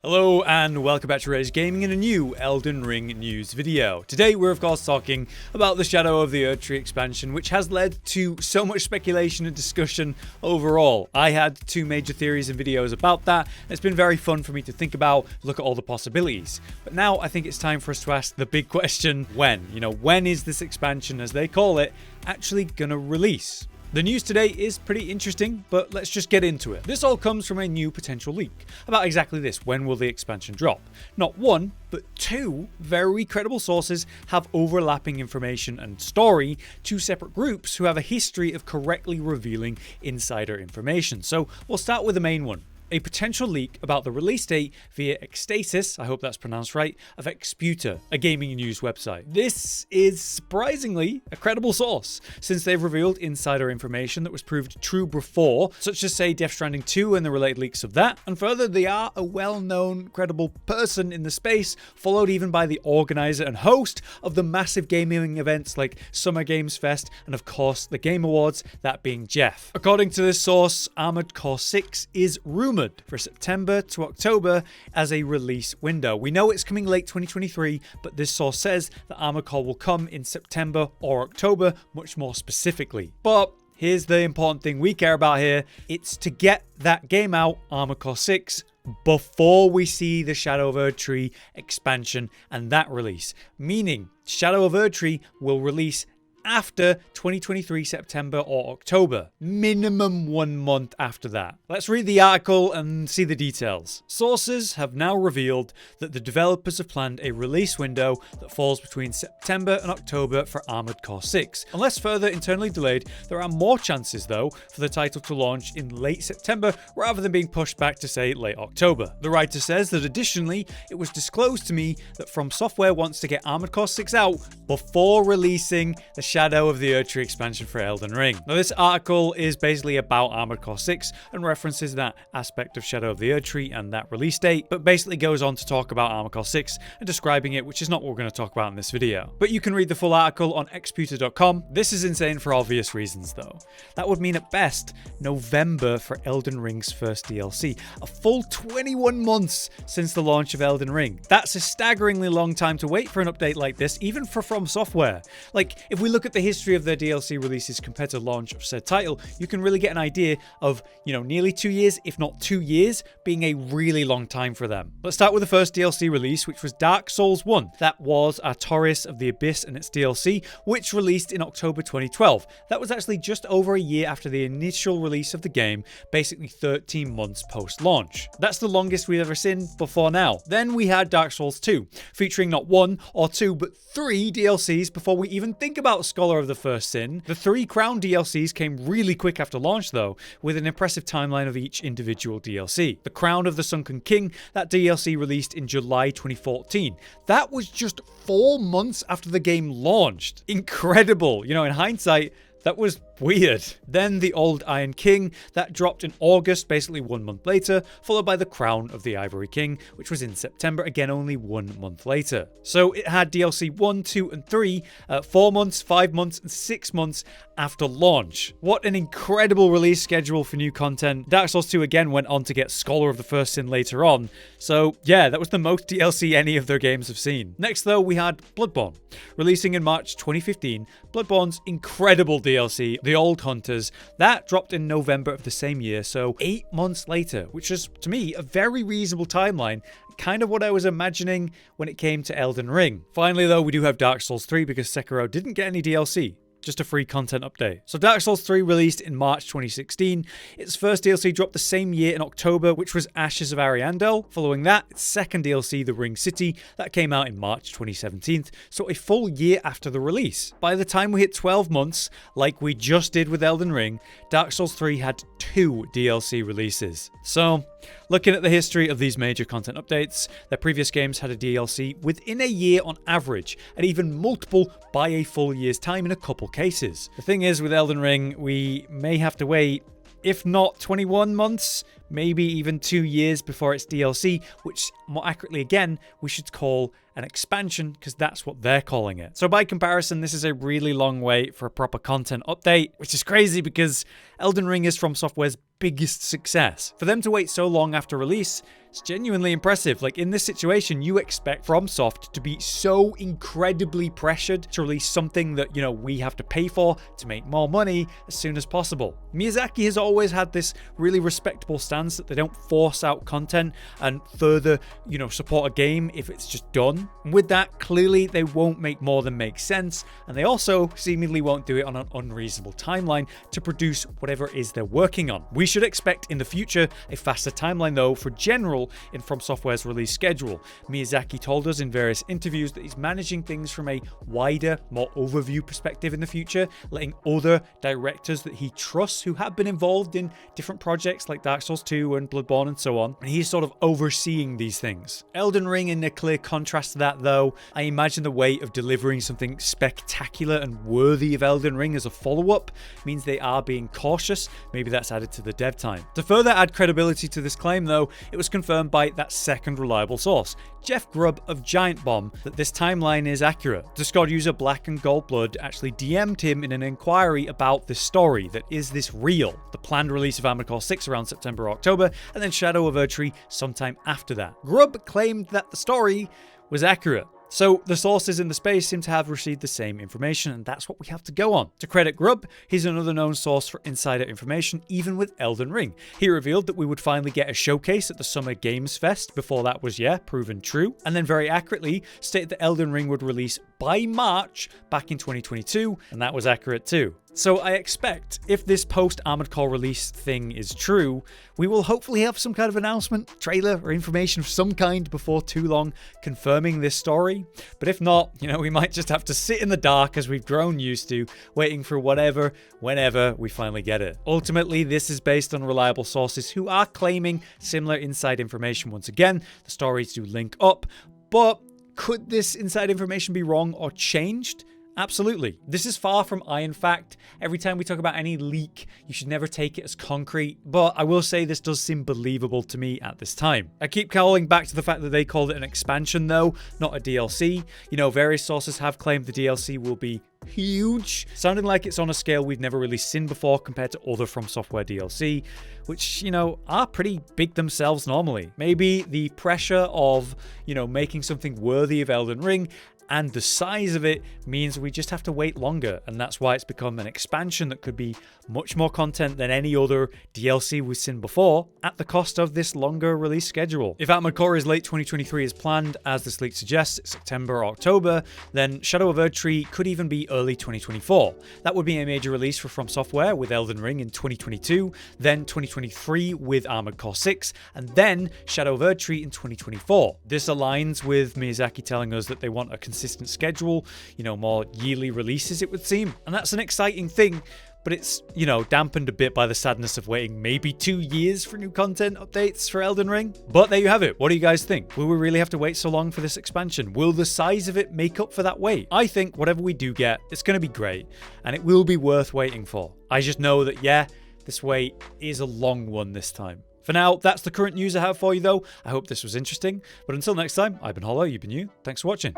Hello and welcome back to Rage Gaming in a new Elden Ring news video. Today we're of course talking about the Shadow of the Erdtree Expansion, which has led to so much speculation and discussion overall. I had two major theories and videos about that, and it's been very fun for me to think about, look at all the possibilities. But now I think it's time for us to ask the big question, when? When is this expansion, as they call it, actually gonna release? The news today is pretty interesting, but let's just get into it. This all comes from a new potential leak about exactly this: when will the expansion drop? Not one, but two very credible sources have overlapping information and story, two separate groups who have a history of correctly revealing insider information. So we'll start with the main one. A potential leak about the release date via Ecstasis, I hope that's pronounced right, of Exputer, a gaming news website. This is surprisingly a credible source, since they've revealed insider information that was proved true before, such as say Death Stranding 2 and the related leaks of that, and further they are a well-known, credible person in the space, followed even by the organizer and host of the massive gaming events like Summer Games Fest and of course the Game Awards, that being Jeff. According to this source, Armored Core 6 is rumored for September to October as a release window. We know it's coming late 2023, but this source says that Armored Core will come in September or October, much more specifically. But here's the important thing we care about here. It's to get that game out, Armored Core 6, before we see the Shadow of Erdtree expansion and that release. Meaning, Shadow of Erdtree will release after 2023 September or October, minimum 1 month after that. Let's read the article and see the details. Sources have now revealed that the developers have planned a release window that falls between September and October for Armored Core 6. Unless further internally delayed, there are more chances though for the title to launch in late September rather than being pushed back to say late October. The writer says that additionally, it was disclosed to me that From Software wants to get Armored Core 6 out before releasing the Shadow of the Erdtree expansion for Elden Ring. Now this article is basically about Armored Core 6 and references that aspect of Shadow of the Erdtree and that release date, but basically goes on to talk about Armored Core 6 and describing it, which is not what we're going to talk about in this video. But you can read the full article on exputer.com. This is insane for obvious reasons though. That would mean at best November for Elden Ring's first DLC, a full 21 months since the launch of Elden Ring. That's a staggeringly long time to wait for an update like this, even for From Software. Like, if we look at the history of their DLC releases compared to launch of said title, you can really get an idea of, nearly 2 years, if not 2 years, being a really long time for them. Let's start with the first DLC release, which was Dark Souls 1. That was Arcane of the Abyss and its DLC, which released in October 2012. That was actually just over a year after the initial release of the game, basically 13 months post-launch. That's the longest we've ever seen before now. Then we had Dark Souls 2, featuring not 1 or 2, but 3 DLCs before we even think about Scholar of the First Sin. The 3 Crown DLCs came really quick after launch though, with an impressive timeline of each individual DLC. The Crown of the Sunken King, that DLC released in July 2014. That was just 4 months after the game launched. Incredible. In hindsight, that was weird. Then the Old Iron King, that dropped in August, basically 1 month later, followed by the Crown of the Ivory King, which was in September, again only 1 month later. So it had DLC 1, 2, and 3, 4 months, 5 months, and 6 months after launch. What an incredible release schedule for new content. Dark Souls 2 again went on to get Scholar of the First Sin later on. So yeah, that was the most DLC any of their games have seen. Next though, we had Bloodborne. Releasing in March 2015, Bloodborne's incredible DLC, The Old Hunters, that dropped in November of the same year, so 8 months later, which is, to me, a very reasonable timeline, kind of what I was imagining when it came to Elden Ring. Finally though, we do have Dark Souls 3 because Sekiro didn't get any DLC. Just a free content update. So Dark Souls 3 released in March 2016. Its first DLC dropped the same year in October, which was Ashes of Ariandel. Following that, its second DLC, The Ring City, that came out in March 2017, so a full year after the release. By the time we hit 12 months, like we just did with Elden Ring, Dark Souls 3 had 2 DLC releases. So, looking at the history of these major content updates, their previous games had a DLC within a year on average, and even multiple by a full year's time in a couple cases. The thing is, with Elden Ring, we may have to wait, if not 21 months, maybe even 2 years before its DLC, which more accurately again, we should call an expansion because that's what they're calling it. So by comparison, this is a really long wait for a proper content update, which is crazy because Elden Ring is From Software's biggest success. For them to wait so long after release It's genuinely impressive. Like, in this situation, you expect FromSoft to be so incredibly pressured to release something that, you know, we have to pay for to make more money as soon as possible. Miyazaki has always had this really respectable stance that they don't force out content and further, you know, support a game if it's just done. And with that, clearly they won't make more than makes sense, and they also seemingly won't do it on an unreasonable timeline to produce whatever it is they're working on. We should expect in the future a faster timeline though for general in From Software's release schedule. Miyazaki told us in various interviews that he's managing things from a wider, more overview perspective in the future, letting other directors that he trusts who have been involved in different projects like Dark Souls 2 and Bloodborne and so on, and he's sort of overseeing these things. Elden Ring, in a clear contrast to that though, I imagine the weight of delivering something spectacular and worthy of Elden Ring as a follow-up means they are being cautious. Maybe that's added to the dev time. To further add credibility to this claim though, it was confirmed by that second reliable source, Jeff Grubb of Giant Bomb, that this timeline is accurate. Discord user Black and Gold Blood actually DM'd him in an inquiry about this story, that is this real? The planned release of Armored Core 6 around September or October, and then Shadow of Erdtree sometime after that. Grubb claimed that the story was accurate. So the sources in the space seem to have received the same information, and that's what we have to go on. To credit Grubb, he's another known source for insider information, even with Elden Ring. He revealed that we would finally get a showcase at the Summer Games Fest before that was, proven true, and then very accurately stated that Elden Ring would release by March back in 2022, and that was accurate too. So I expect, if this post-Armored Core release thing is true, we will hopefully have some kind of announcement, trailer, or information of some kind before too long confirming this story. But if not, you know, we might just have to sit in the dark as we've grown used to, waiting for whatever, whenever we finally get it. Ultimately, this is based on reliable sources who are claiming similar inside information once again. The stories do link up, but could this inside information be wrong or changed? Absolutely. This is far from iron fact. Every time we talk about any leak, you should never take it as concrete, but I will say this does seem believable to me at this time. I keep calling back to the fact that they called it an expansion though, not a DLC. You know, various sources have claimed the DLC will be huge, sounding like it's on a scale we've never really seen before compared to other From Software DLC, which, you know, are pretty big themselves normally. Maybe the pressure of, you know, making something worthy of Elden Ring and the size of it means we just have to wait longer, and that's why it's become an expansion that could be much more content than any other DLC we've seen before, at the cost of this longer release schedule. If Armored Core is late 2023 as planned, as this leak suggests, September or October, then Shadow of Erdtree could even be early 2024. That would be a major release for From Software with Elden Ring in 2022, then 2023 with Armored Core 6, and then Shadow of Erdtree in 2024. This aligns with Miyazaki telling us that they want a consistent schedule, you know, more yearly releases it would seem. And that's an exciting thing, but it's, you know, dampened a bit by the sadness of waiting maybe 2 years for new content updates for Elden Ring. But there you have it. What do you guys think? Will we really have to wait so long for this expansion? Will the size of it make up for that wait? I think whatever we do get, it's going to be great, and it will be worth waiting for. I just know that, this wait is a long one this time. For now, that's the current news I have for you though. I hope this was interesting. But until next time, I've been Hollow, you've been you. Thanks for watching.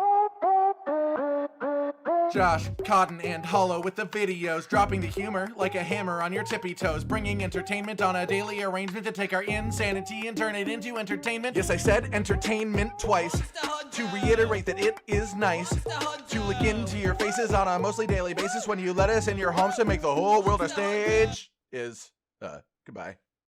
Josh, Cotton, and Hollow with the videos, dropping the humor like a hammer on your tippy toes, bringing entertainment on a daily arrangement to take our insanity and turn it into entertainment. Yes, I said entertainment twice, to reiterate that it is nice to look into your faces on a mostly daily basis when you let us in your homes to make the whole world a stage. Goodbye.